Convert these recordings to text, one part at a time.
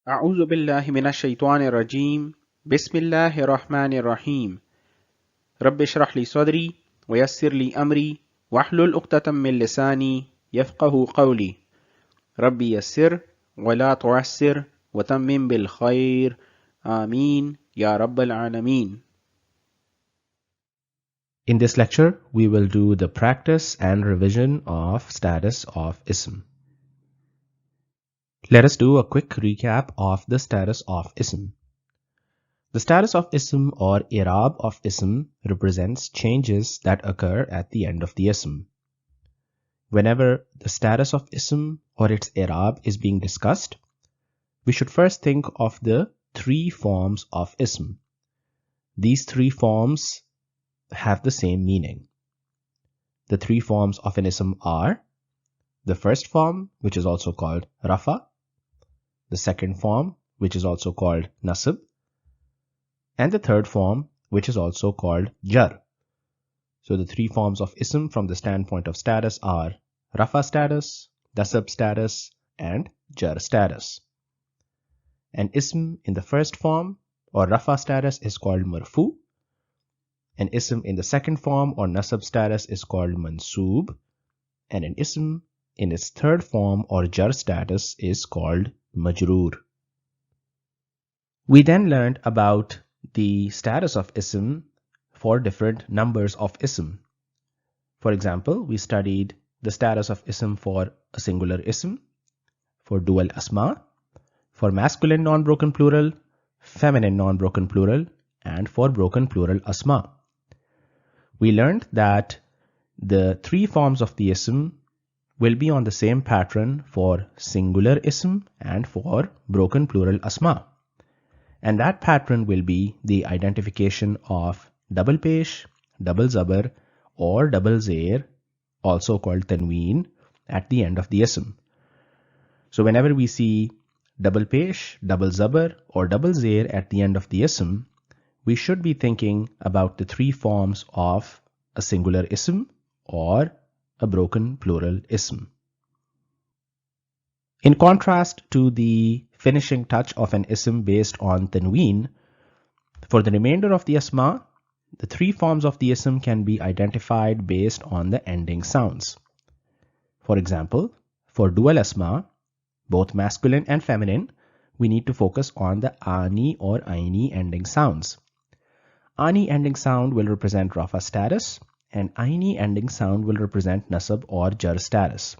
أعوذ بالله من الشيطان الرجيم بسم الله الرحمن الرحيم رب اشرح لي صدري ويسر لي أمري واحلل عقدة من لساني يفقه قولي ربي يسر ولا تعسر وتمم بالخير آمين يا رب العالمين. In this lecture, we will do the practice and revision of status of ism. Let us do a quick recap of the status of ism. The status of ism or i'rab of ism represents changes that occur at the end of the ism. Whenever the status of ism or its i'rab is being discussed, we should first think of the three forms of ism. These three forms have the same meaning. The three forms of an ism are the first form, which is also called rafa, the second form, which is also called nasb, and the third form, which is also called jar. So the three forms of ism from the standpoint of status are rafa status, nasb status, and jar status. An ism in the first form or rafa status is called marfu. An ism in the second form or nasab status is called mansoob, and an ism in its third form or jar status is called majroor. We then learned about the status of ism for different numbers of ism. For example, we studied the status of ism for a singular ism, for dual asma, for masculine non-broken plural, feminine non-broken plural, and for broken plural asma. We learned that the three forms of the ism will be on the same pattern for singular ism and for broken plural asma. And that pattern will be the identification of double pesh, double zabar, or double zair, also called tanween, at the end of the ism. So whenever we see double pesh, double zabar, or double zair at the end of the ism, we should be thinking about the three forms of a singular ism or a broken plural ism. In contrast to the finishing touch of an ism based on tanween, for the remainder of the asma, the three forms of the ism can be identified based on the ending sounds. For example, for dual asma, both masculine and feminine, we need to focus on the ani or aini ending sounds. Ani ending sound will represent rafa status, and aini ending sound will represent nasab or jar status.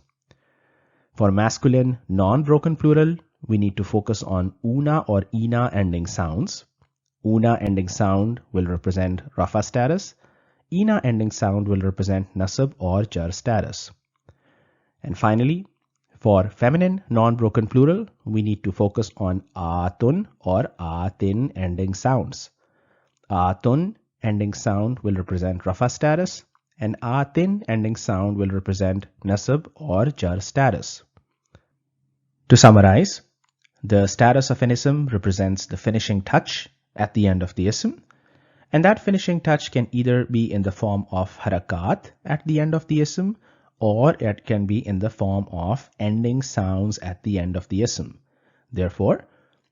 For masculine non-broken plural, we need to focus on una or ina ending sounds. Una ending sound will represent rafa status. Ina ending sound will represent nasab or jar status. And finally, for feminine non-broken plural, we need to focus on atun or atin ending sounds. Atun ending sound will represent rafa status, and atin ending sound will represent nasab or jar status. To summarize, the status of an ism represents the finishing touch at the end of the ism, and that finishing touch can either be in the form of harakat at the end of the ism, or it can be in the form of ending sounds at the end of the ism. Therefore,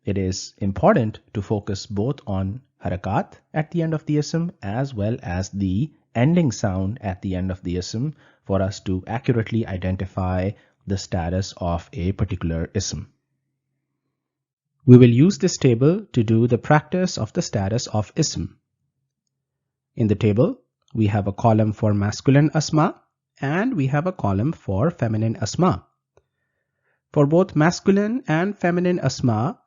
it is important to focus both on harakat at the end of the ism as well as the ending sound at the end of the ism for us to accurately identify the status of a particular ism. We will use this table to do the practice of the status of ism. In the table, we have a column for masculine asma and we have a column for feminine asma. For both masculine and feminine asma,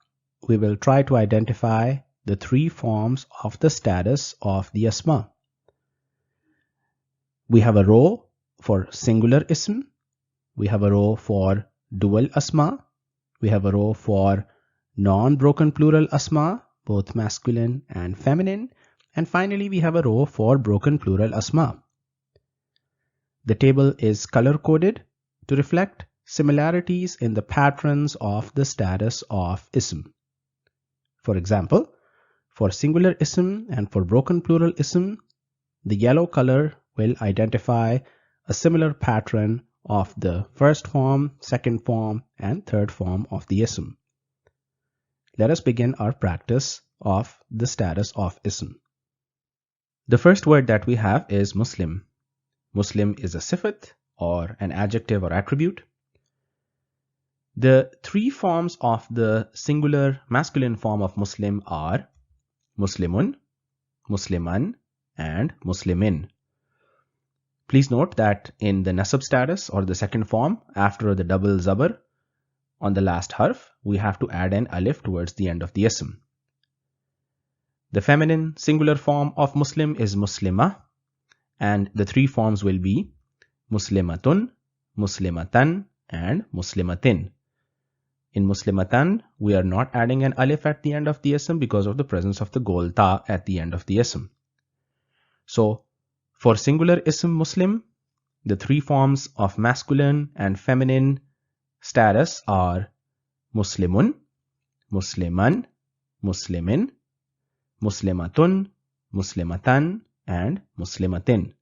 we will try to identify the three forms of the status of the asma. We have a row for singular ism, we have a row for dual asma, we have a row for non-broken plural asma, both masculine and feminine, and finally we have a row for broken plural asma. The table is color-coded to reflect similarities in the patterns of the status of ism. For example, for singular ism and for broken plural ism, the yellow color will identify a similar pattern of the first form, second form, and third form of the ism. let us begin our practice of the status of ism. The first word that we have is Muslim. Muslim is a sifat or an adjective or attribute. The three forms of the singular masculine form of Muslim are Muslimun, Musliman, and Muslimin. Please note that in the nasab status or the second form, after the double zabar on the last harf, we have to add an alif towards the end of the ism. The feminine singular form of Muslim is Muslima, and the three forms will be Muslimatun, Muslimatan, and Muslimatin. In Muslimatan, we are not adding an alif at the end of the ism because of the presence of the gol ta at the end of the ism. So, for singular ism Muslim, the three forms of masculine and feminine status are Muslimun, Musliman, Muslimin, Muslimatun, Muslimatan, and Muslimatin.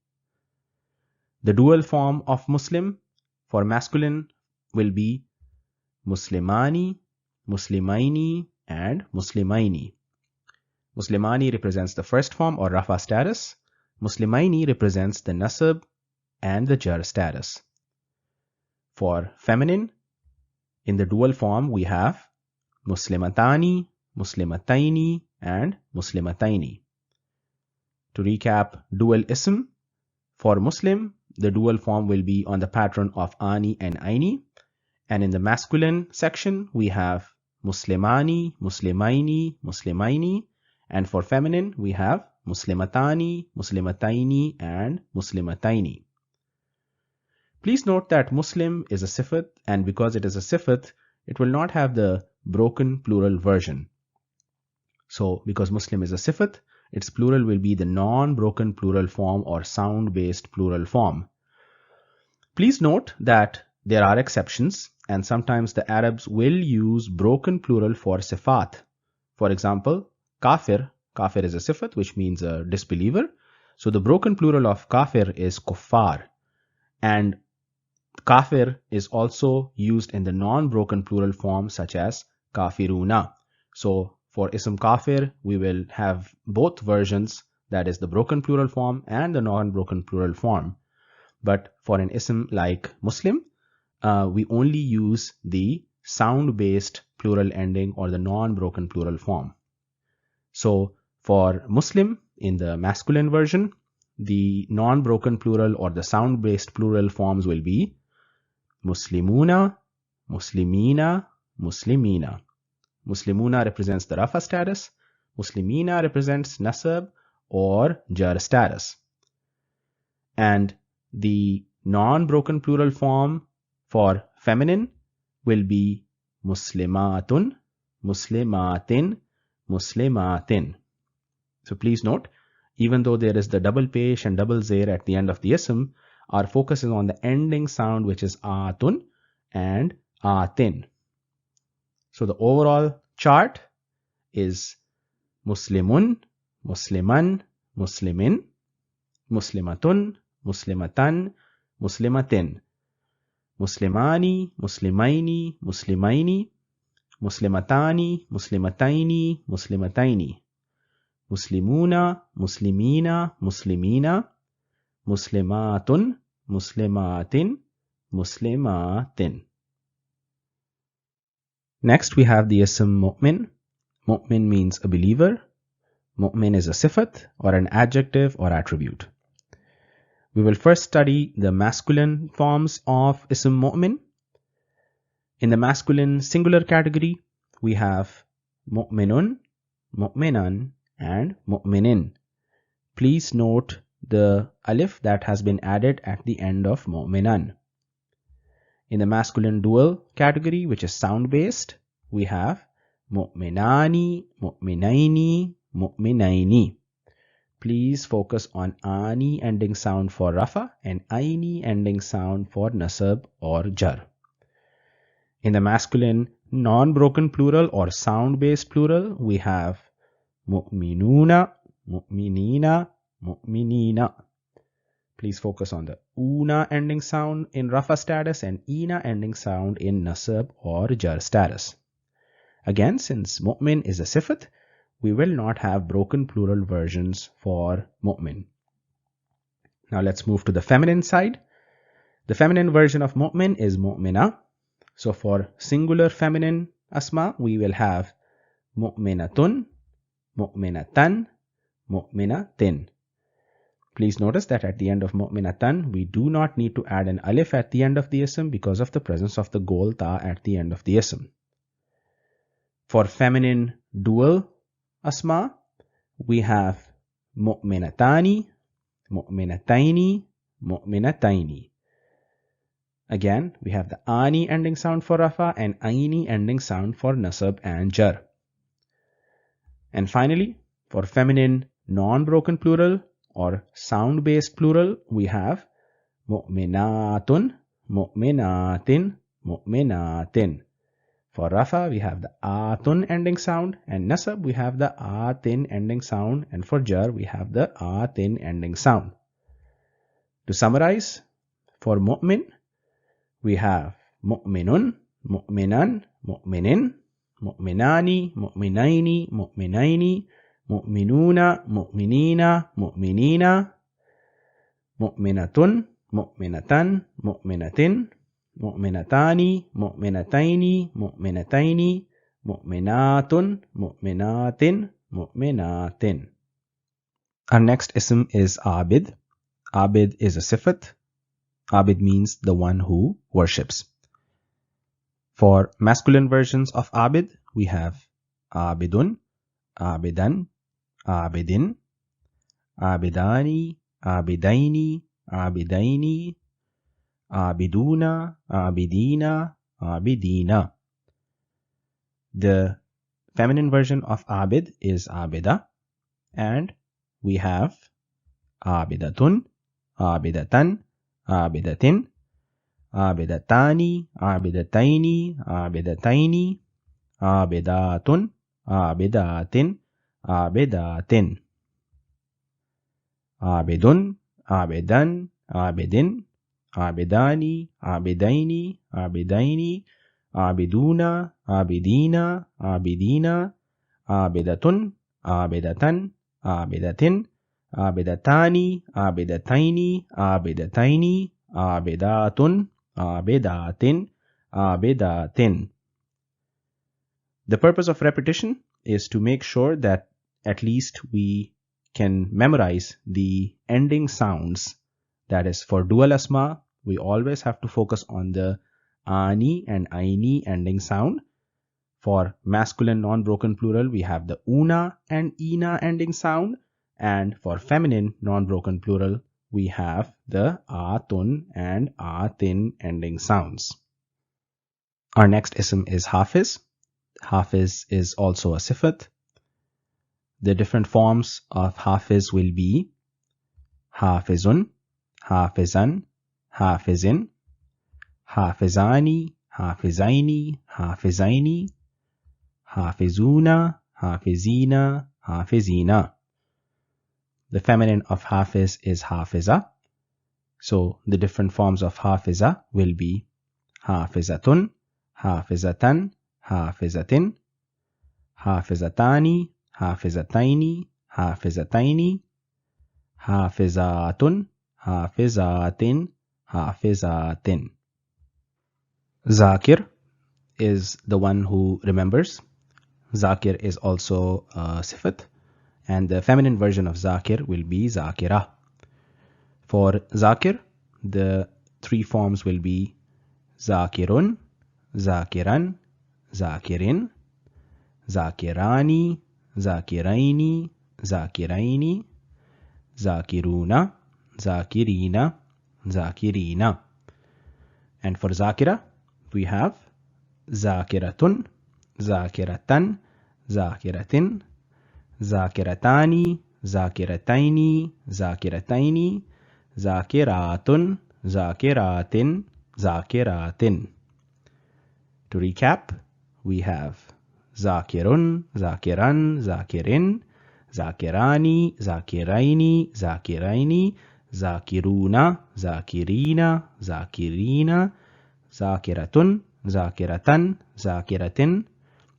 The dual form of Muslim for masculine will be Muslimani, Muslimaini, and Muslimaini. Muslimani represents the first form or rafa status. Muslimaini represents the nasab and the jar status. For feminine, in the dual form we have Muslimatani, Muslimataini, and Muslimataini. To recap dual ism, for Muslim, the dual form will be on the pattern of ani and aini. And in the masculine section, we have Muslimani, Muslimaini, Muslimaini. And for feminine, we have Muslimatani, Muslimataini, and Muslimataini. Please note that Muslim is a sifat, and because it is a sifat, it will not have the broken plural version. So, because Muslim is a sifat, its plural will be the non-broken plural form or sound-based plural form. Please note that there are exceptions, and sometimes the Arabs will use broken plural for sifat. For example, kafir. Kafir is a sifat, which means a disbeliever. So the broken plural of kafir is kuffar. And kafir is also used in the non-broken plural form such as kafiruna. So for ism kafir, we will have both versions, that is the broken plural form and the non-broken plural form. But for an ism like Muslim, we only use the sound-based plural ending or the non-broken plural form. So for Muslim, in the masculine version, the non-broken plural or the sound-based plural forms will be Muslimuna, Muslimina, Muslimina. Muslimuna represents the rafa status, Muslimina represents nasab or jar status. And the non-broken plural form for feminine will be Muslimatun, Muslimatin, Muslimatin. So please note, even though there is the double pesh and double zair at the end of the ism, our focus is on the ending sound, which is atun and atin. So the overall chart is Muslimun, Musliman, Muslimin, Muslimatun, Muslimatan, Muslimatin, Muslimani, Muslimaini, Muslimaini, Muslimatani, Muslimataini, Muslimataini, Muslimuna, Muslimina, Muslimina, Muslimatun, Muslimatin, Muslimatin. Next we have the ism mu'min. Mu'min means a believer. Mu'min is a sifat or an adjective or attribute. We will first study the masculine forms of ism mu'min. In the masculine singular category, we have mu'minun, mu'minan, and mu'minin. Please note the alif that has been added at the end of mu'minan. In the masculine dual category, which is sound-based, we have mu'minani, mu'minaini, mu'minaini. Please focus on ani ending sound for rafa and aini ending sound for nasab or jar. In the masculine non-broken plural or sound-based plural, we have mu'minuna, mu'minina, mu'minina. Please focus on the una ending sound in rafa status and ina ending sound in nasab or jar status. Again, since mu'min is a sifat, we will not have broken plural versions for mu'min. Now let's move to the feminine side. The feminine version of mu'min is mu'mina. So for singular feminine asma, we will have mu'minatun, mu'minatan, mu'minatin. Please notice that at the end of mu'minatan, we do not need to add an alif at the end of the ism because of the presence of the goal ta at the end of the ism. For feminine dual asma, we have mu'minatani, mu'minataini, mu'minataini. Again, we have the ani ending sound for rafa and aini ending sound for nasab and jar. And finally, for feminine non-broken plural or sound-based plural, we have mu'minatun, mu'minatin, mu'minatin. For rafa, we have the atun ending sound, and nasab, we have the atin ending sound, and for jar, we have the atin ending sound. To summarize, for mu'min, we have mu'minun, mu'minan, mu'minin, mu'minani, mu'minaini, mu'minaini, mu'minuna, mu'minina, mu'minina, mu'minatun, mu'minatan, mu'minatin, mu'minatani, mu'minataini, mu'minataini, mu'minatun, mu'minatin, mu'minatin. Our next ism is abid. Abid is a sifat. Abid means the one who worships. For masculine versions of abid, we have abidun, abidan, abidin, abidani, abidaini, abidaini, abiduna, abidina, abidina. The feminine version of abid is abida, and we have abidatun, abidatan, abidatin, abidatani, abidataini, abidataini, abidatun, abidatin, abidatin, abidun, abidan, abidin, abidani, abidaini, abidaini, abiduna, abidina, abidina, abidatun, abidatan, abidatin, abidatani, abidataini, abidataini, abidatun, abidatin, abidatin. The purpose of repetition is to make sure that at least we can memorize the ending sounds. That is, for dual asma, we always have to focus on the ani and aini ending sound. For masculine non-broken plural, we have the una and ina ending sound. And for feminine non-broken plural, we have the atun and atin ending sounds. Our next ism is hafiz. Hafiz is also a sifat. The different forms of hafiz will be hafizun, hafizan, hafizin, hafizani, hafizaini, hafizaini, hafizuna, hafizina, hafizina. The feminine of hafiz is hafiza. So the different forms of hafiza will be hafizatun, hafizatan, hafizatin, hafizatani, hafizataini, hafizataini, hafizatun, hafizatin, hafizatin. Zakir is the one who remembers. Zakir is also a sifat. And the feminine version of zakir will be zakira. For zakir, the three forms will be zakirun, zakiran, zakirin, zakirani, zakiraini, zakiraini, zakiruna, zakirina, zakirina. And for zakira, we have zakiratun, zakiratan, zakiratin, zakiratani, zakirataini, zakirataini, zakiratun, zakiratin, zakiratin. To recap, we have zakirun, zakiran, zakirin, zakirani, zakiraini, zakiraini, zakiruna, zakirina, zakirina, zakiratun, zakiratan, zakiratin,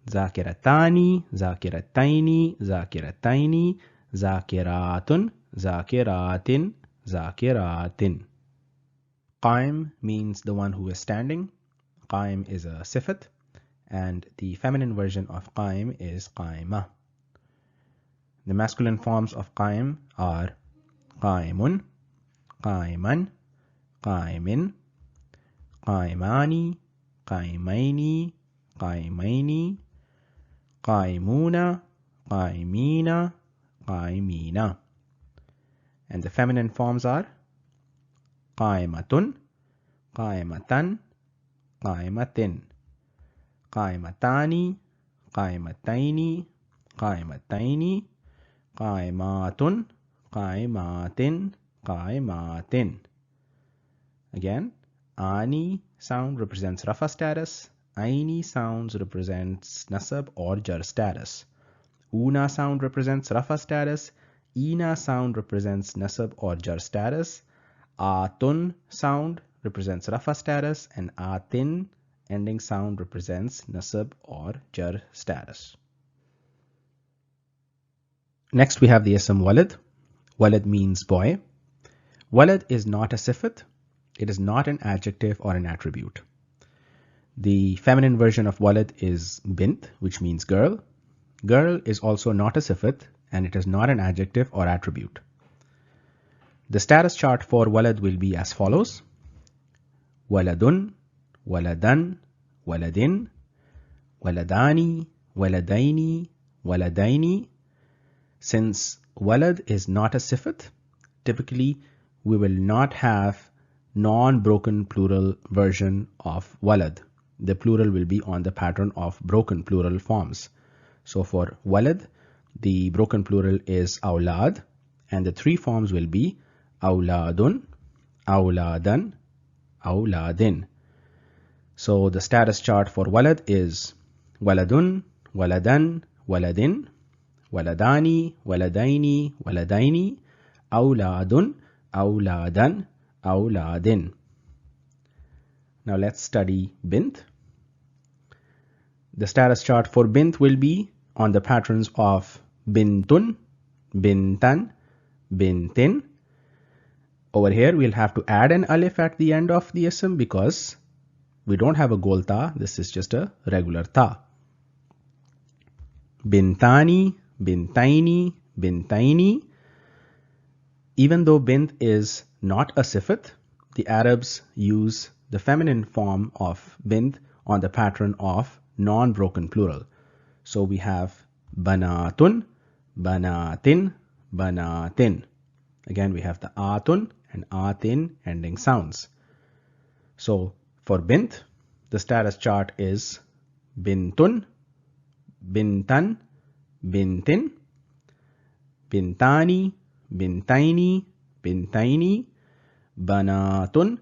zakiratani, zakirataini, zakirataini, zakiratun, zakiratin, zakiratin. Qaim means the one who is standing. Qaim is a sifat, and the feminine version of qaim is qaima. The masculine forms of qaim are qaimun, qaiman, qaimin, qaimani, qaimaini, qaimaini, qaimuna, qaimina, qaimina. And the feminine forms are qaimatun, qaimatan, qaimatin, qaimatani, qaimataini, qaimataini, qaimatun, qaimatin, qaimatin. Again, ani sound represents rafa status, aini sounds represents nasab or jar status. Una sound represents rafa status, ina sound represents nasab or jar status, atun sound represents rafa status, and atin ending sound represents nasab or jar status. Next we have the ism walad. Walad means boy. Walad is not a sifat. It is not an adjective or an attribute. The feminine version of walad is bint, which means girl. Girl is also not a sifat, and it is not an adjective or attribute. The status chart for walad will be as follows: waladun, waladan, waladin, waladani, waladaini, waladaini. Since walad is not a sifat, typically we will not have non-broken plural version of walad. The plural will be on the pattern of broken plural forms. So for walad, the broken plural is awlad, and the three forms will be awladun, awladan, awladin. So the status chart for walad is waladun, waladan, waladin, waladani, waladaini, waladaini, awladun, awladan, awladin. Now let's study bint. The status chart for bint will be on the patterns of bintun, bintan, bintin. Over here we'll have to add an alif at the end of the ism because we don't have a gol ta. This is just a regular ta. Bintani, bintaini, bintaini. Even though bint is not a sifat, the Arabs use the feminine form of bint on the pattern of non-broken plural. So we have banatun, banatin, banatin. Again we have the atun and atin ending sounds. So for bint, the status chart is bintun, bintan, bintin, bintani, bintaini, bintaini, banatun,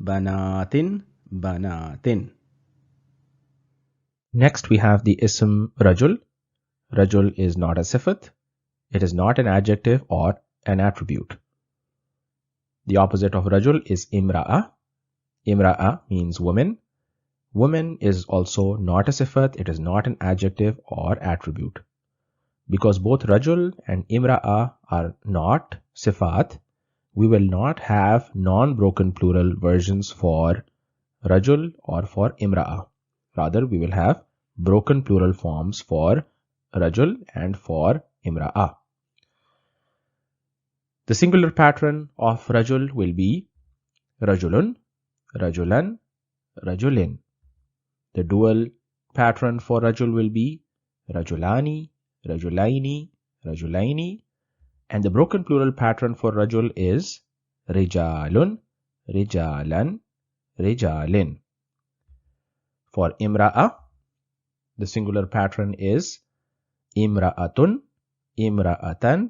banatin, banatin. Next we have the ism rajul. Rajul is not a sifat. It is not an adjective or an attribute. The opposite of rajul is imra'a. Imra'a means woman. Woman is also not a sifat. It is not an adjective or attribute. Because both rajul and imra'a are not sifat, we will not have non-broken plural versions for rajul or for imra'a. Rather, we will have broken plural forms for rajul and for imra'a. The singular pattern of rajul will be rajulun, rajulan, rajulin. The dual pattern for rajul will be rajulani, rajulaini, rajulaini. And the broken plural pattern for rajul is rijalun, rijalan, rijalin. For imra'a, the singular pattern is imra'atun, imra'atan,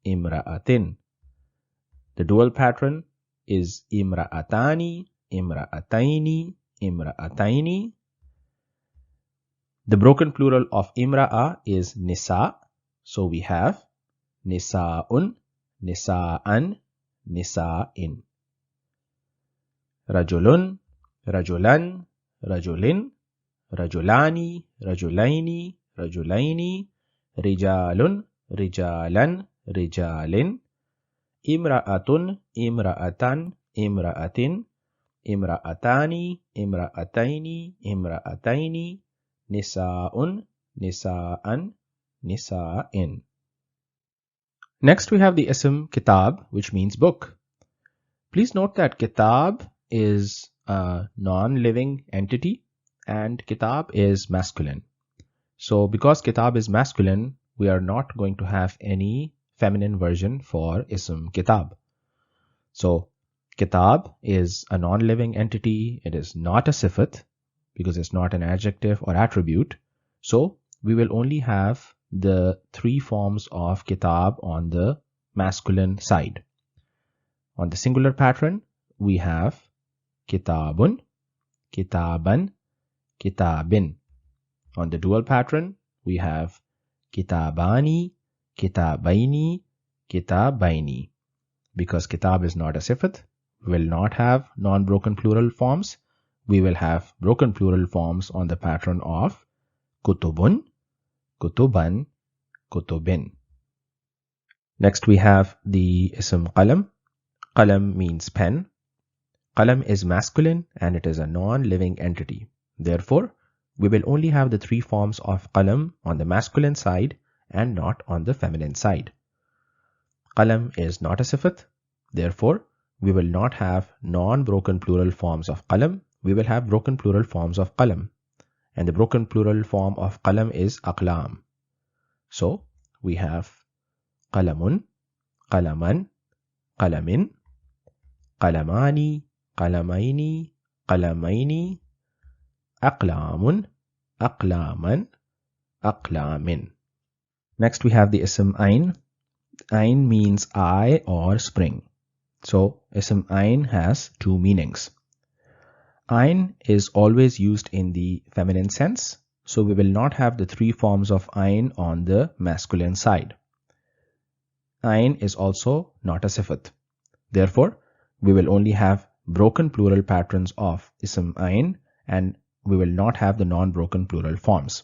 imra'atin. The dual pattern is imra'atani, imra'ataini, imra'ataini. The broken plural of imra'a is nisa. So we have nisa'un, nisa'an, nisa'in. Rajulun, rajulan, rajulin, rajulani, rajulaini, rajulaini, rijalun, rijalan, rijalin, imra'atun, imra'atan, imra'atin, imra'atani, imra'ataini, imra'ataini, nisa'un, nisa'an, nisa'in. Next we have the ism kitab, which means book. Please note that kitab is a non-living entity and kitab is masculine. So because kitab is masculine, we are not going to have any feminine version for ism kitab. So kitab is a non-living entity. It is not a sifat because it's not an adjective or attribute. So we will only have the three forms of kitab on the masculine side. On the singular pattern, we have kitabun, kitaban, kitabin. On the dual pattern, we have kitabani, kitabaini, kitabaini. Because kitab is not a sifat, we will not have non-broken plural forms. We will have broken plural forms on the pattern of kutubun, kutuban, kutubin. Next we have the ism qalam. Qalam means pen. Qalam is masculine and it is a non-living entity. Therefore, we will only have the three forms of qalam on the masculine side and not on the feminine side. Qalam is not a sifat. Therefore, we will not have non-broken plural forms of qalam. We will have broken plural forms of qalam. And the broken plural form of qalam is aqlam. So, we have qalamun, qalaman, qalamin, qalamani, qalamaini, qalamaini, aqlamun, aqlaman, aqlamin. Next we have the ism ain. Ain means eye or spring. So ism ain has two meanings. Ain is always used in the feminine sense, so we will not have the three forms of ain on the masculine side. Ain is also not a sifat. Therefore, we will only have broken plural patterns of ism ain and we will not have the non-broken plural forms.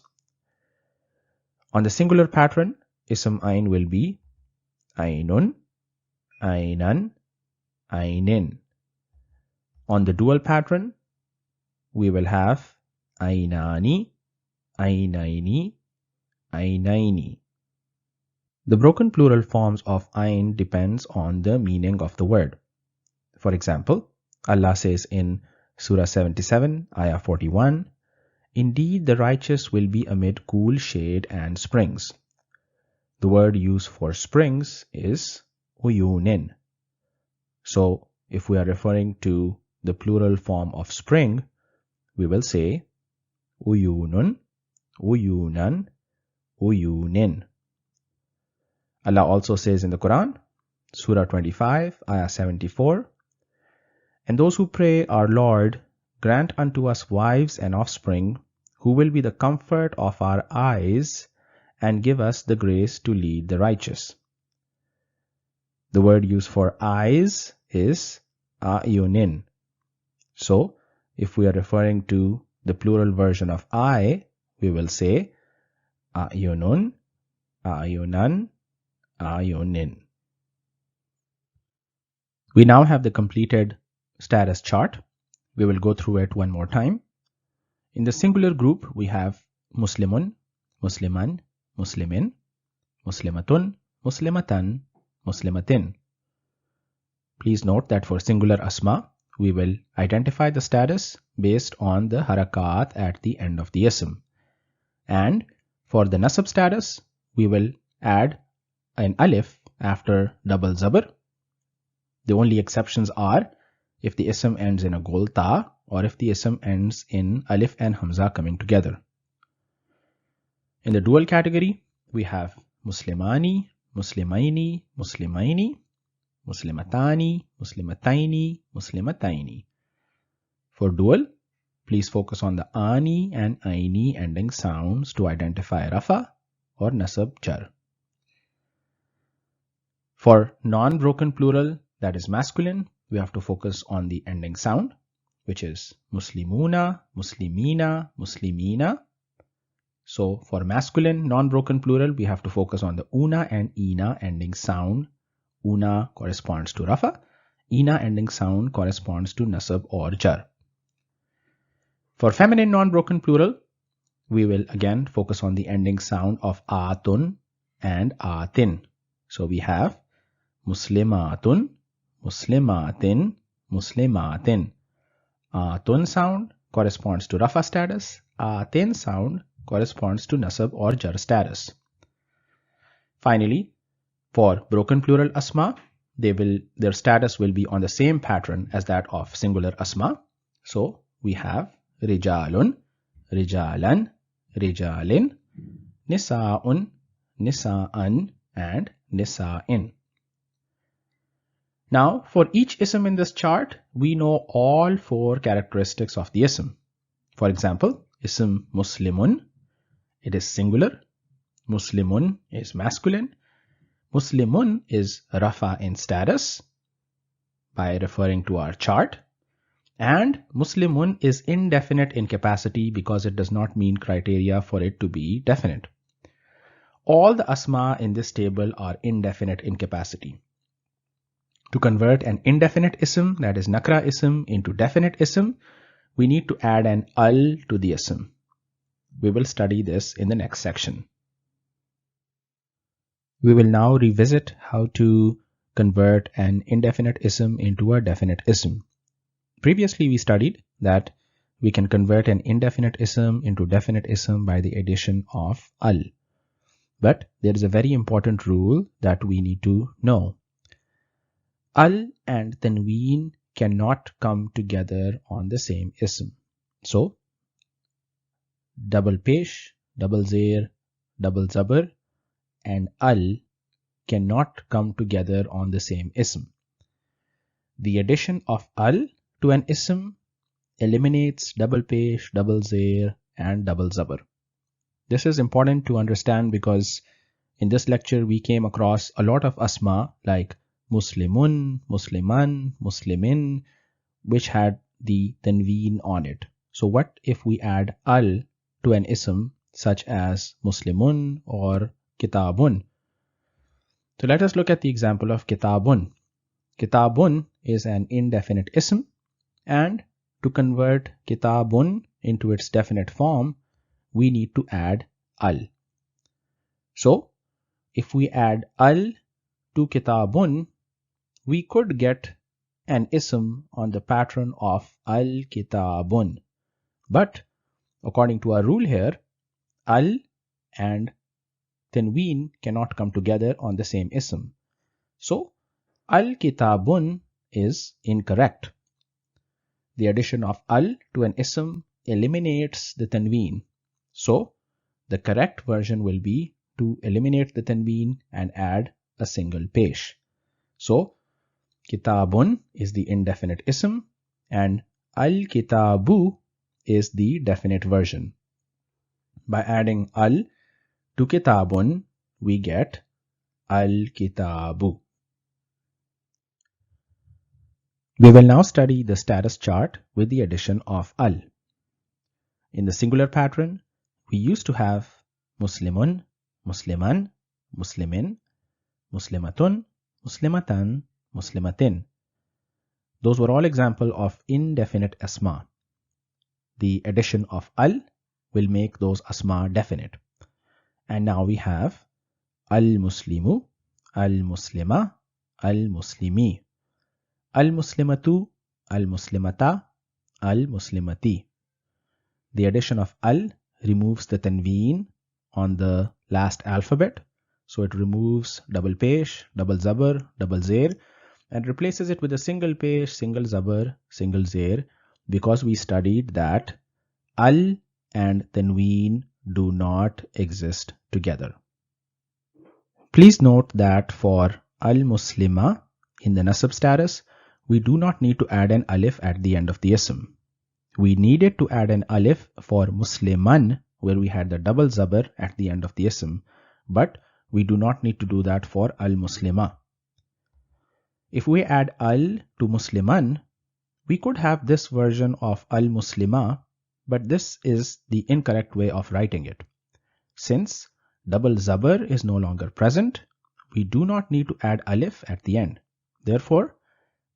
On the singular pattern, ism ain will be ainun, ainan, ainin. On the dual pattern, we will have ainani, ainaini, ainaini. The broken plural forms of ain depends on the meaning of the word. For example, Allah says in Surah 77, Ayah 41, "Indeed, the righteous will be amid cool shade and springs." The word used for springs is uyunin. So, if we are referring to the plural form of spring, we will say uyunun, uyunan, uyunin. Allah also says in the Quran, Surah 25, Ayah 74, "And those who pray, our Lord, grant unto us wives and offspring, who will be the comfort of our eyes, and give us the grace to lead the righteous." The word used for eyes is ayunin. So, if we are referring to the plural version of eye, we will say ayunun, ayunan, ayunin. We now have the completed status chart. We will go through it one more time. In the singular group, we have Muslimun, Musliman, Muslimin, Muslimatun, Muslimatan, Muslimatin. Please note that for singular asma, we will identify the status based on the harakat at the end of the ism. And for the nasab status, we will add an alif after double zabr. The only exceptions are if the ism ends in a gol ta or if the ism ends in alif and hamza coming together. In the dual category, we have Muslimani, Muslimaini, Muslimaini, Muslimatani, Muslimataini, Muslimataini. For dual, please focus on the ani and aini ending sounds to identify rafa or nasab jar. For non-broken plural, that is masculine, we have to focus on the ending sound. which is muslimuna, muslimina, muslimina. So for masculine non-broken plural, we have to focus on the una and ina ending sound. Una corresponds to rafa, ina ending sound corresponds to nasab or jar. For feminine non-broken plural, we will again focus on the ending sound of atun and atin. So we have muslimatun, muslimatin, muslimatin. Atun sound corresponds to rafa status, atin sound corresponds to nasab or jar status. Finally, for broken plural asma, their status will be on the same pattern as that of singular asma. So we have rijalun, rijalan, rijalin, nisaun, nisaan, and nisa'in. Now, for each ism in this chart, we know all four characteristics of the ism. For example, ism muslimun, it is singular. Muslimun is masculine. Muslimun is rafa in status by referring to our chart. And muslimun is indefinite in capacity because it does not meet criteria for it to be definite. All the asma in this table are indefinite in capacity. To convert an indefinite ism, that is nakra ism, into definite ism, we need to add an al to the ism. We will study this in the next section. We will now revisit how to convert an indefinite ism into a definite ism. Previously, we studied that we can convert an indefinite ism into definite ism by the addition of al. But there is a very important rule that we need to know. Al and tanween cannot come together on the same ism. So, double pesh, double zer, double zabar, and al cannot come together on the same ism. The addition of al to an ism eliminates double pesh, double zer, and double zabar. This is important to understand because in this lecture we came across a lot of asma like muslimun, musliman, muslimin, which had the tanween on it. So what if we add al to an ism such as muslimun or kitabun? So let us look at the example of kitabun. Kitabun is an indefinite ism, and to convert kitabun into its definite form, we need to add al. So if we add al to kitabun, we could get an ism on the pattern of al-kitabun. But according to our rule here, al and tanween cannot come together on the same ism. So al-kitabun is incorrect. The addition of al to an ism eliminates the tanween. So the correct version will be to eliminate the tanween and add a single pesh. So kitabun is the indefinite ism and al-kitabu is the definite version. By adding al to kitabun, we get al-kitabu. We will now study the status chart with the addition of al. In the singular pattern, we used to have muslimun, musliman, muslimin, muslimatun, muslimatan, muslimatin. Those were all examples of indefinite asma. The addition of al will make those asma definite. And now we have al-muslimu, al-muslima, al-muslimi, al-muslimatu, al-muslimata, al-muslimati. The addition of al removes the tanween on the last alphabet. So it removes double pesh, double zabar, double zer, and replaces it with a single pesh, single zabar, single zer, because we studied that al and tanween do not exist together. Please note that for al-muslima in the nasab status, we do not need to add an alif at the end of the ism. We needed to add an alif for musliman where we had the double zabar at the end of the ism, but we do not need to do that for al-muslima. If we add al to musliman, We could have this version of al-muslima, but this is the incorrect way of writing it. Since double zabar is no longer present, we do not need to add alif at the end. Therefore,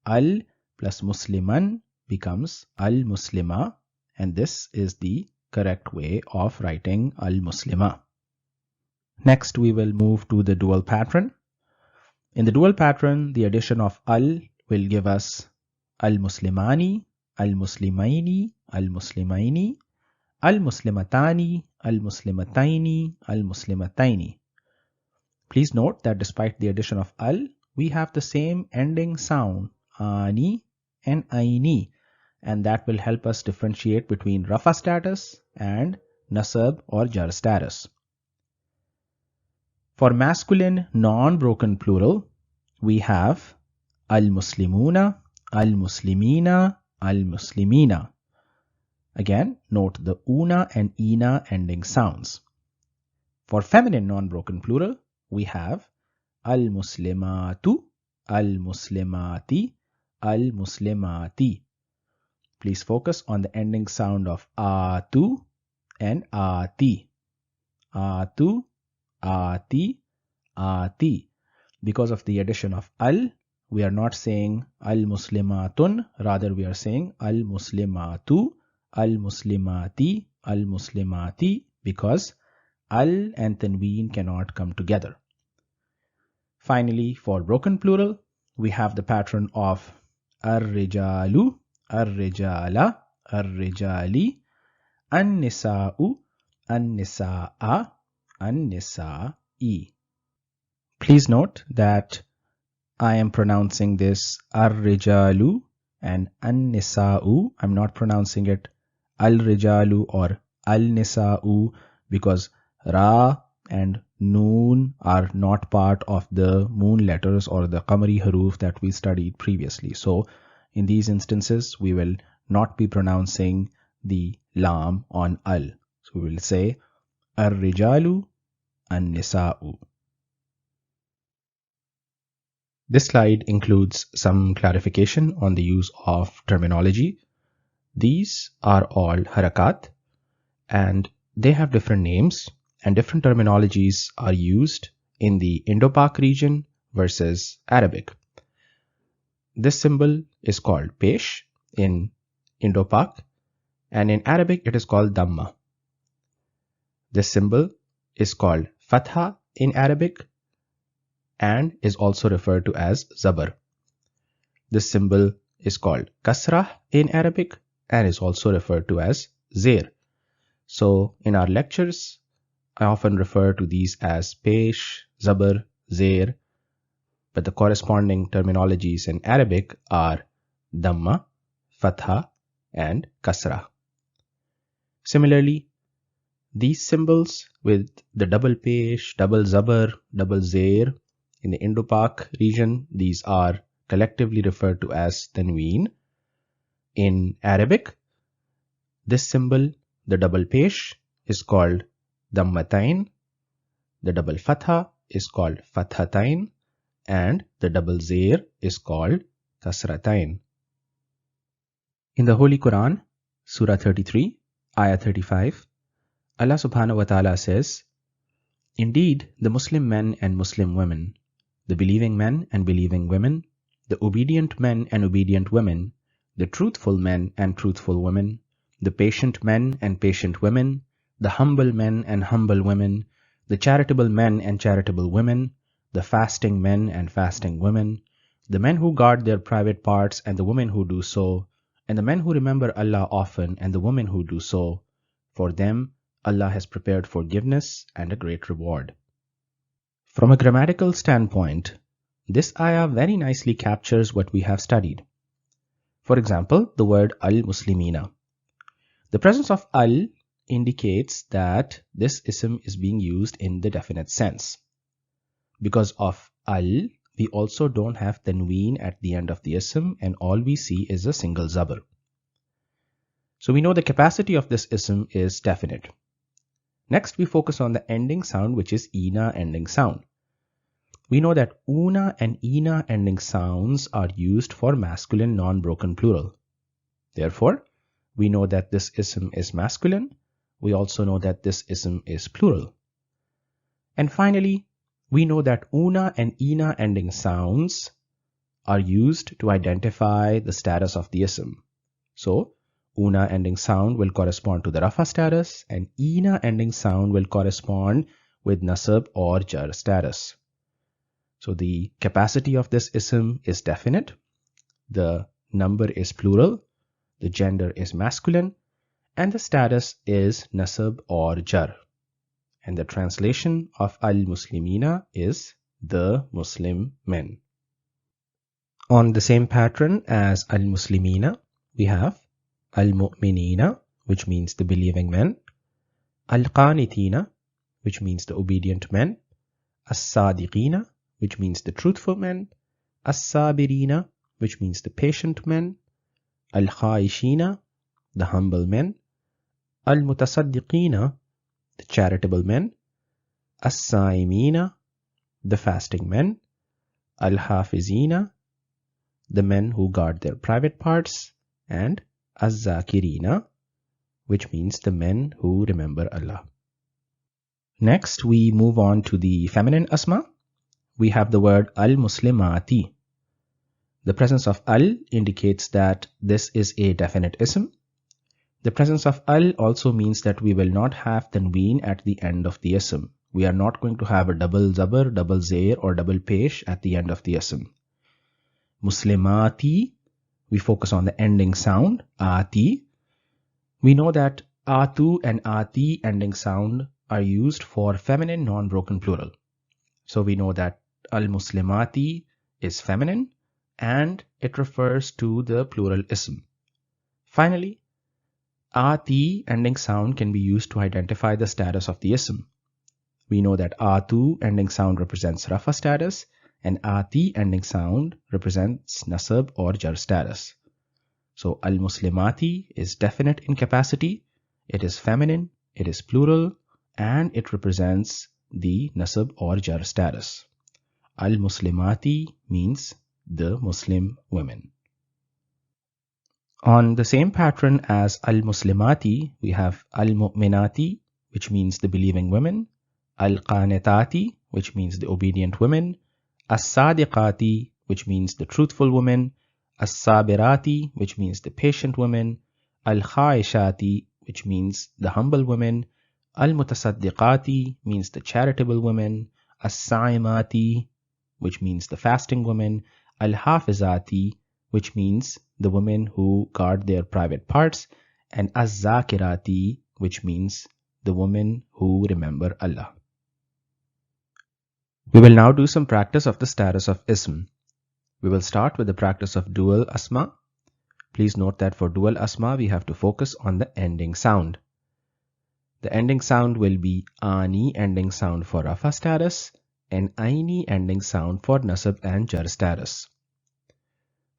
al plus musliman becomes al-muslima, and this is the correct way of writing al-muslima. Next, we will move to the dual pattern. In the dual pattern, the addition of al will give us al-muslimani, al-muslimaini, al-muslimaini, al-muslimatani, al-muslimataini, al-muslimataini. Please note that despite the addition of al, we have the same ending sound, ani and aini, and that will help us differentiate between rafa status and nasab or jar status. For masculine non-broken plural, we have al-muslimuna, al-muslimina, al-muslimina. Again, note the una and ina ending sounds. For feminine non-broken plural, we have al-muslimatu, al-muslimati, al-muslimati. Please focus on the ending sound of atu and ati. Atu, ati, ati. Because of the addition of al, we are not saying al-muslimatun, rather we are saying al-muslimatu, al-muslimati, al-muslimati, because al and tanween cannot come together. Finally, for broken plural, we have the pattern of ar-rijalu, ar-rijala, ar-rijali, an-nisa'u, an-nisa'a, an-nisa'i. Please note that I am pronouncing this ar-rijalu and an-nisa'u. I'm not pronouncing it al-rijalu or al-nisa'u because ra and noon are not part of the moon letters or the qamari haruf that we studied previously. So in these instances, we will not be pronouncing the lam on al. So we will say ar-rijalu, an-nisa'u. This slide includes some clarification on the use of terminology. These are all harakat and they have different names and different terminologies are used in the Indo-Pak region versus Arabic. This symbol is called pesh in Indo-Pak and in Arabic it is called damma. This symbol is called fatha in Arabic and is also referred to as zabar. This symbol is called kasrah in Arabic and is also referred to as zair. So in our lectures, I often refer to these as pesh, zabar, zair, but the corresponding terminologies in Arabic are damma, fatha, and kasrah. Similarly, these symbols with the double pesh, double zabar, double zair in the Indo-Pak region, these are collectively referred to as tanween. In Arabic, this symbol, the double pesh, is called dammatain, the double fatha is called fathatain, and the double zair is called kasratain. In the Holy Quran, Surah 33, Ayah 35, Allah subhanahu wa ta'ala says, "Indeed, the Muslim men and Muslim women, the believing men and believing women, the obedient men and obedient women, the truthful men and truthful women, the patient men and patient women, the humble men and humble women, the charitable men and charitable women, the fasting men and fasting women, the men who guard their private parts and the women who do so, and the men who remember Allah often and the women who do so, for them Allah has prepared forgiveness and a great reward." From a grammatical standpoint, this ayah very nicely captures what we have studied. For example, the word al-muslimina. The presence of al indicates that this ism is being used in the definite sense. Because of al, we also don't have tanween at the end of the ism and all we see is a single zabar. So we know the capacity of this ism is definite. Next, we focus on the ending sound, which is ina ending sound. We know that una and ina ending sounds are used for masculine non-broken plural. Therefore, we know that this ism is masculine. We also know that this ism is plural. And finally, we know that una and ina ending sounds are used to identify the status of the ism. So, una ending sound will correspond to the rafa status, and ina ending sound will correspond with nasab or jar status. So the capacity of this ism is definite, the number is plural, the gender is masculine, and the status is nasab or jar. And the translation of al-muslimina is the Muslim men. On the same pattern as al-muslimina, we have al-mu'minina, which means the believing men, al-qanitina, which means the obedient men, as-sadiqina, which means the truthful men, as-sabirina, which means the patient men, al-khaishina, the humble men, al-mutasaddiqina, the charitable men, as-saimina, the fasting men, al-hafizina, the men who guard their private parts, and az-zakirina, which means the men who remember Allah. Next, we move on to the feminine asma. We have the word al-muslimati. The presence of al indicates that this is a definite ism. The presence of al also means that we will not have tanween at the end of the ism. We are not going to have a double zabar, double zair, or double pesh at the end of the ism. Muslimati, we focus on the ending sound, ati. We know that atu and ati ending sound are used for feminine non-broken plural. So we know that al-muslimati is feminine and it refers to the plural ism. Finally, ati ending sound can be used to identify the status of the ism. We know that atu ending sound represents rafa status and ati ending sound represents nasab or jar status. So al-muslimati is definite in capacity, it is feminine, it is plural, and it represents the nasab or jar status. Al-muslimati means the Muslim women. On the same pattern as al-muslimati, we have al-mu'minati, which means the believing women, al-qanitati, which means the obedient women, as-sadiqati, which means the truthful women, as-sabirati, which means the patient women, al-khaishati, which means the humble women, al-mutasaddiqati means the charitable women, as-saimati, which means the fasting women, al-hafizati, which means the women who guard their private parts, and az-zakirati, which means the women who remember Allah. We will now do some practice of the status of ism. We will start with the practice of dual asma. Please note that for dual asma, we have to focus on the ending sound. The ending sound will be ani ending sound for rafa status and aini ending sound for nasab and jar status.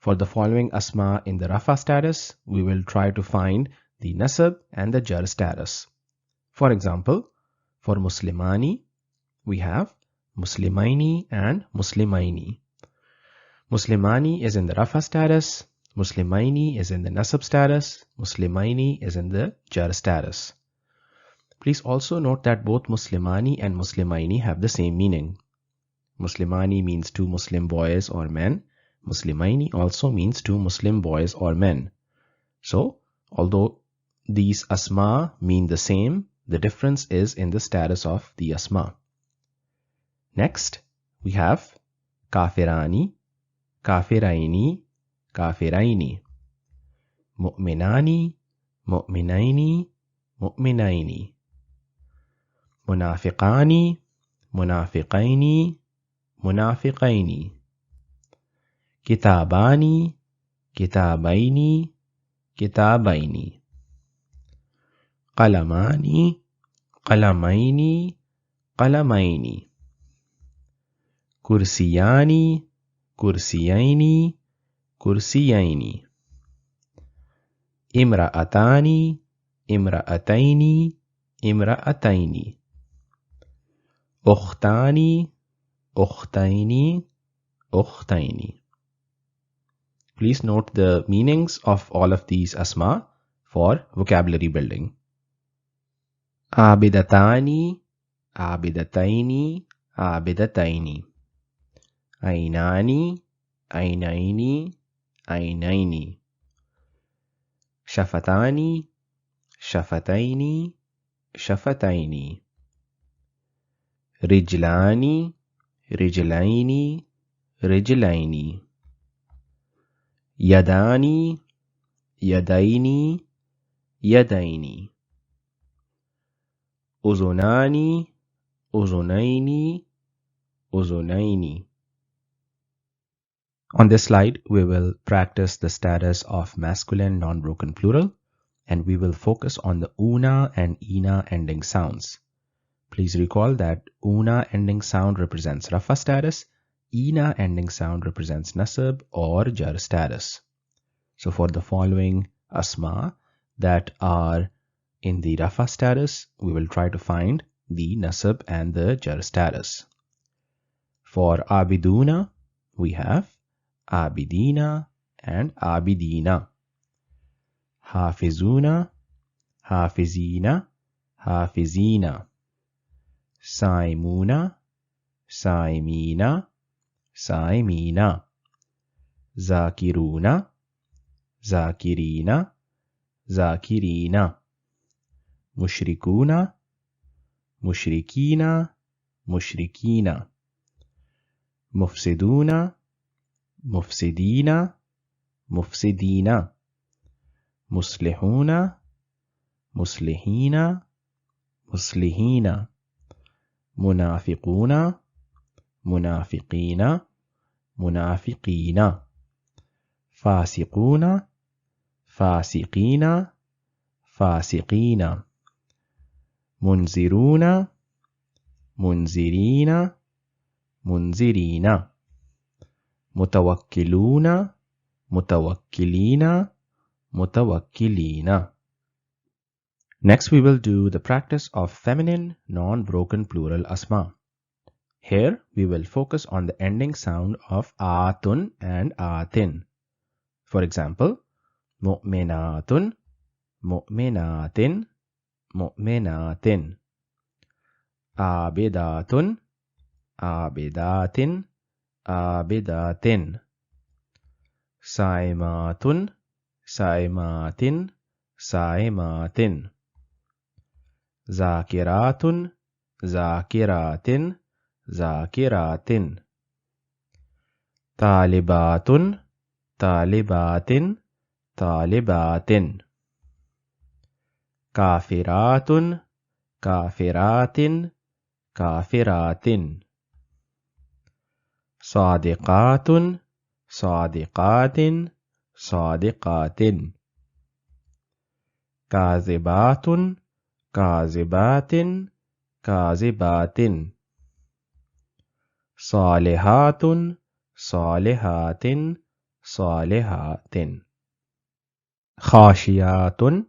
For the following asma in the rafa status, we will try to find the nasab and the jar status. For example, for muslimani, we have muslimaini and muslimaini. Muslimani is in the rafa status, muslimaini is in the nasab status, muslimaini is in the jar status. Please also note that both muslimani and muslimaini have the same meaning. Muslimani means two Muslim boys or men. Muslimaini also means two Muslim boys or men. So, although these asma mean the same, the difference is in the status of the asma. Next, we have kafirani, kafiraini, kafiraini. Mu'minani, mu'minaini, mu'minaini. Munafiqani, munafiqaini, munafiqaini. Kitabani, kitabaini, kitabaini. Qalamani, qalamaini, qalamaini. Kursiyani, kursiyaini, kursiyaini. Imra'atani, imra'ataini, imra'ataini. Ukhtani, ukhtaini, ukhtaini. Please note the meanings of all of these asma for vocabulary building. Abidatani, abidataini, abidataini. Ainani, ainaini, ainaini. Shafatani, shafataini, shafataini. Rijlani, rijlaini, rijlaini. Yadani, yadaini, yadaini. Uzunani, uzunaini, uzunaini. On this slide, we will practice the status of masculine non-broken plural, and we will focus on the una and ina ending sounds. Please recall that una ending sound represents rafa status, ina ending sound represents nasab or jar status. So for the following asma that are in the rafa status, we will try to find the nasab and the jar status. For abiduna, we have abidina and abidina. Hafizuna, hafizina, hafizina. Saimuna, saimina, saimina. Zakiruna, zakirina, zakirina. Mushrikuna, mushrikina, mushrikina. Mufsiduna, mufsidina, mufsidina. Muslihuna, muslihina, muslihina. Munafiquna, munafiqina, munafiqina. Fasiquna, fasiqina, fasiqina. Munziruna, munzirina, munzirina. Mutawakkiluna, mutawakkilina, mutawakkilina. Next, we will do the practice of feminine non-broken plural asma. Here, we will focus on the ending sound of atun and atin. For example, mu'minatun, mu'minatin, mu'minatin. Abidatun, abidatin, abidatin. Saimatun, saimatin, saimatin. Zakiratun, zakiratin, zakiratin. Talibatun, talibatin, talibatin. Kafiratun, kafiratin, kafiratin. Sadiqatun, sadiqatin, sadiqatin. Kazibatun, kazibatin, kazibatin. Salihatun, salihatin, salihatin. Khashiyatun,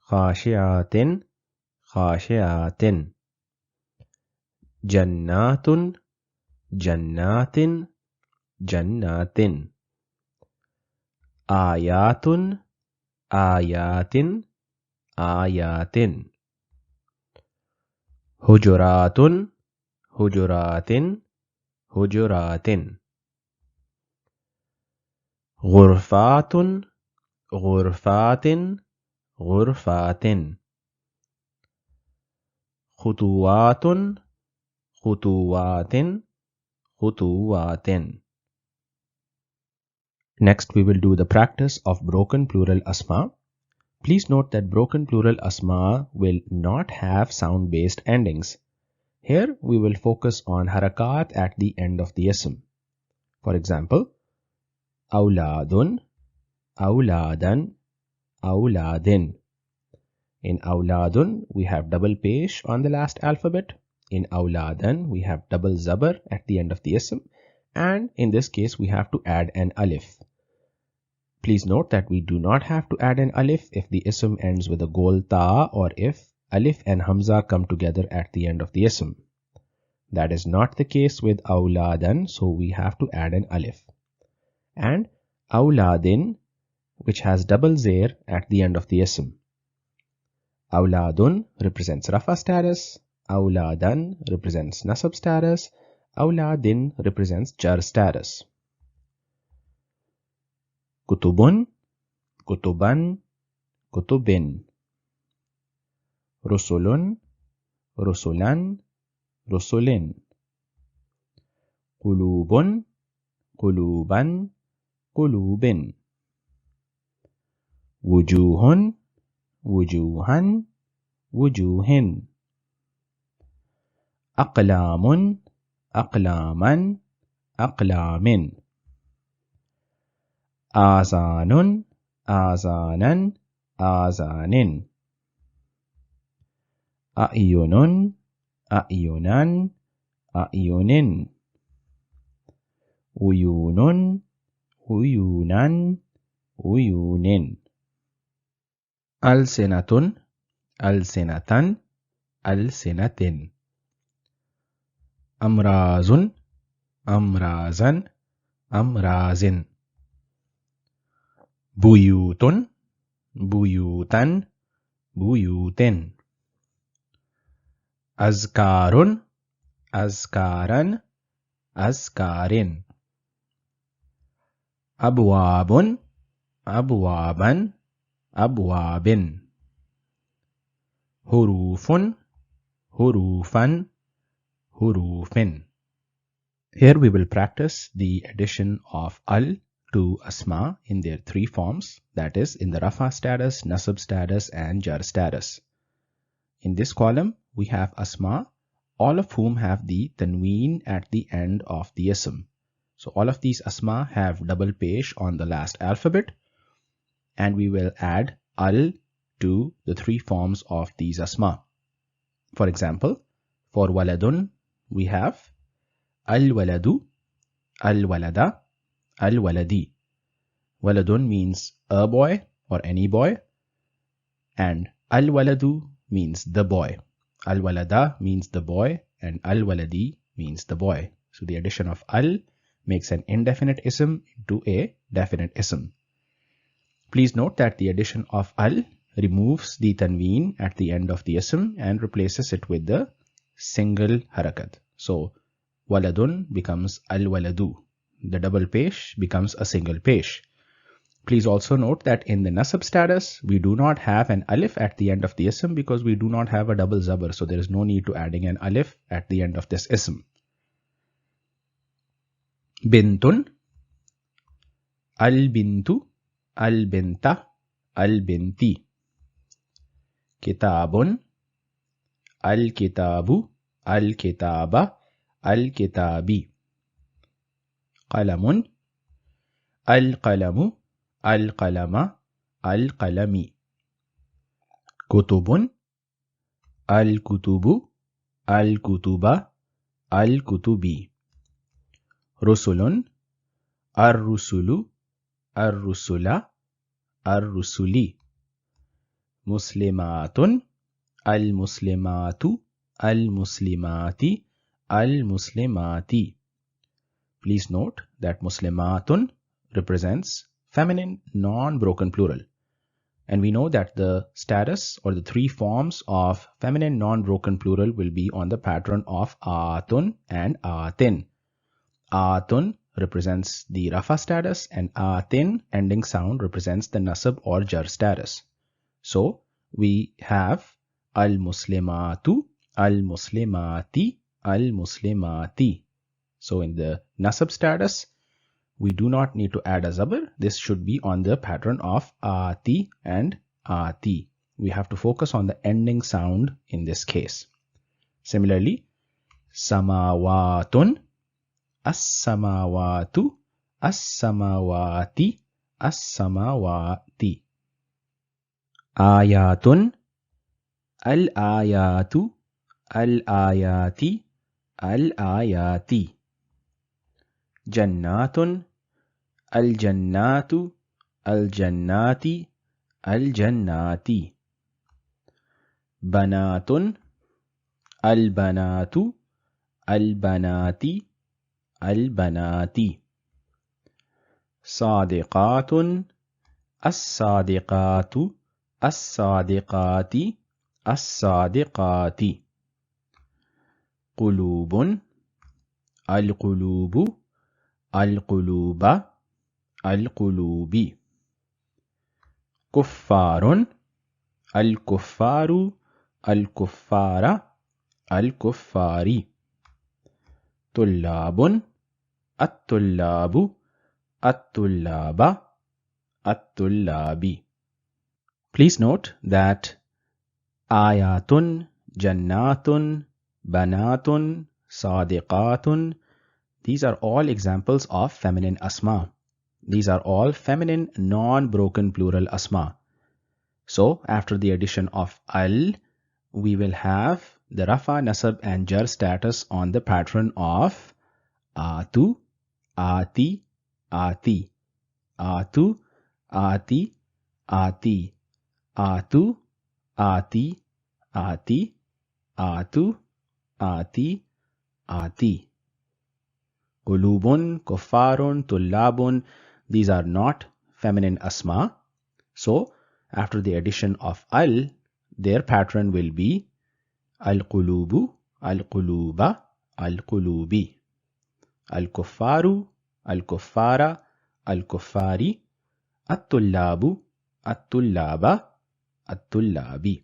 khashiyatin, khashiyatin. Jannatun, jannatin, jannatin. Ayatun, ayatin, ayatin. Hujuratun, hujuratin, hujuratin. Ghurfatun, ghurfatin, ghurfatin. Khutuwatun, khutuwatin, khutuwatin. Next, we will do the practice of broken plural asma. Please note that broken plural asma will not have sound-based endings. Here, we will focus on harakat at the end of the ism. For example, awladun, awladan, awladin. In awladun, we have double pesh on the last alphabet. In awladan, we have double zabar at the end of the ism. And in this case, we have to add an alif. Please note that we do not have to add an alif if the ism ends with a gol ta or if alif and hamza come together at the end of the ism. That is not the case with awladan, so we have to add an alif. And Awladin, which has double zair at the end of the ism. Awladun represents rafa status. Awladan represents nasab status. Awladin represents jar status. Kutubun, kutuban, kutubin. Rusulun, rusulan, rusulin. Qulubun, quluban, qulubin. Wujuhun, wujuhan, wujuhin. Aqlamun, aqlaman, aqlamin. Azanun, azanan, azanin. A'yunun, a'yunan, a'yunin. Uyunun, uyunan, uyunin. Alsinatun, alsinatan, alsinatin. Amrazun, amrazan, amrazin. Buyutun, buyutan, buyutin. Azkarun, azkaran, azkarin. Abwabun, abwaban, abwabin. Hurufun, hurufan, hurufin. Here we will practice the addition of al to asma in their three forms, that is in the rafa status, nasab status and jar status. In this column we have asma, all of whom have the tanween at the end of the ism. So all of these asma have double pesh on the last alphabet, and we will add al to the three forms of these asma. For example, for waladun we have al-waladu, al-walada, al-waladi. Waladun means a boy or any boy, and al-waladu means the boy. Al-walada means the boy, and al-waladi means the boy. So the addition of al makes an indefinite ism into a definite ism. Please note that the addition of al removes the tanween at the end of the ism and replaces it with the single harakat. So waladun becomes al-waladu. The double pesh becomes a single pesh. Please also note that in the nasab status, we do not have an alif at the end of the ism because we do not have a double zabar. So there is no need to adding an alif at the end of this ism. Bintun, al-bintu, al-binta, al-binti. Kitabun, al-kitabu, al-kitaba, al-kitabi. Qalamun, al-qalamu, al-qalama, al-qalami. Kutubun, al-kutubu, al-kutuba, al-kutubi. Rusulun, ar-rusulu, ar-rusula, ar-rusuli. Muslimatun, al-muslimatu, al-muslimati, al-muslimati. Please note that muslimatun represents feminine non-broken plural. And we know that the status or the three forms of feminine non-broken plural will be on the pattern of atun and atin. Atun represents the rafa status and atin ending sound represents the nasab or jar status. So we have al-muslimatu, al-muslimati, al-muslimati. So in the nasab status, we do not need to add a zabar. This should be on the pattern of ati and ati. We have to focus on the ending sound in this case. Similarly, samawatun, as-samawatu, as-samawati, as-samawati. Ayatun, al-ayatu, al-ayati, al-ayati. Jannatun, al-jannatu, al-jannati, al-jannati. Banatun, al-banatu, al-banati, al-banati. सादिकातुन, अस्सादिकातु, अस्सादिकाति, अस्सादिकाति। कुलूबुन, अलकुलूबु, अलकुलूबा, अलकुलूबी। कुफ्फारुन, अलकुफ्फारु, अलकुफ्फारा, अलकुफ्फारी। तुल्लाबुन, अत्तुल्लाबु, अत्तुल्लाबा, अत्तुल्लाबी। Please note that ayatun, jannatun, banatun, sadiqatun, these are all examples of feminine asma. These are all feminine non-broken plural asma. So after the addition of al, we will have the rafa, nasab and jar status on the pattern of atu, ati, ati, atu, ati, ati, atu, ati, ati, atu, ati, ati. Qulubun, kuffarun, tullabun, these are not feminine asma. So after the addition of al, their pattern will be al-qulubu, al-quluba, al-qulubi. Al-kuffaru, al-kuffara, al-kuffari, at-tullabu, at-tullaba, at-tullabi.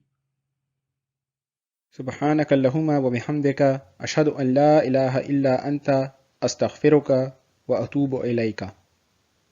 سبحانك اللهم وبحمدك أشهد أن لا إله إلا أنت أستغفرك وأتوب إليك.